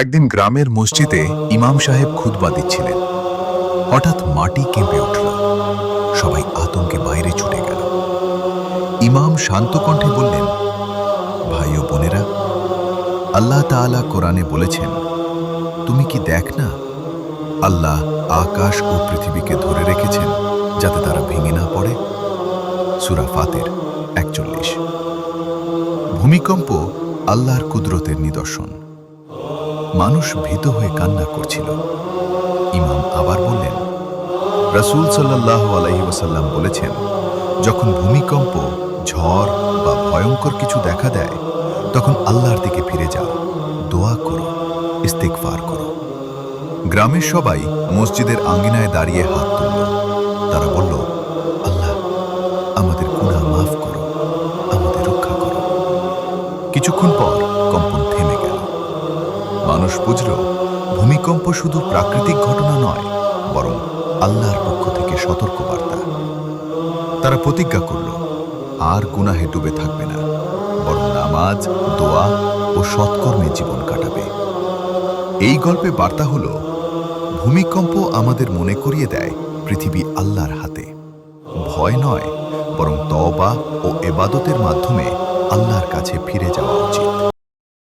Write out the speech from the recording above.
একদিন গ্রামের মসজিদে ইমাম সাহেব খুতবা দিচ্ছিলেন। হঠাৎ মাটি কেঁপে উঠল। সবাই আতঙ্কে বাইরে ছুটে গেল। ইমাম শান্ত কণ্ঠে বললেন, ভাই ও বোনেরা, আল্লাহ তাআলা কোরআনে বলেছেন, তুমি কি দেখ না, আল্লাহ আকাশ ও পৃথিবীকে ধরে রেখেছেন যাতে তারা ভেঙে না পড়ে। সূরা ফাতির ৪১। ভূমিকম্প আল্লাহর কুদরতের নিদর্শন। মানুষ ভীত হয়ে কান্না করছিল। ইমাম আবার বললেন, রাসূল সাল্লাল্লাহু আলাইহি ওয়াসাল্লাম বলেছেন, যখন ভূমিকম্প, ঝড় বা ভয়ঙ্কর কিছু দেখা দেয়, তখন আল্লাহর দিকে ফিরে যাও, দোয়া করো, ইস্তিগফার করো। গ্রামের সবাই মসজিদের আঙ্গিনায় দাঁড়িয়ে হাত তুলল। তারা বলল, আল্লাহ, আমাদের গুনাহ মাফ করো, আমাদের রক্ষা করো। কিছুক্ষণ পর কম্পন থেমে গেল। মানুষ বুঝল, ভূমিকম্প শুধু প্রাকৃতিক ঘটনা নয়, বরং আল্লাহর পক্ষ থেকে সতর্কবার্তা। তারা প্রতিজ্ঞা করল, আর গুনাহে ডুবে থাকবে না, বরং নামাজ, দোয়া ও সৎকর্মে জীবন কাটাবে। এই গল্পে বার্তা হল, ভূমিকম্প আমাদের মনে করিয়ে দেয় পৃথিবী আল্লাহর হাতে। ভয় নয়, বরং তওবা ও ইবাদতের মাধ্যমে আল্লাহর কাছে ফিরে যাওয়া উচিত।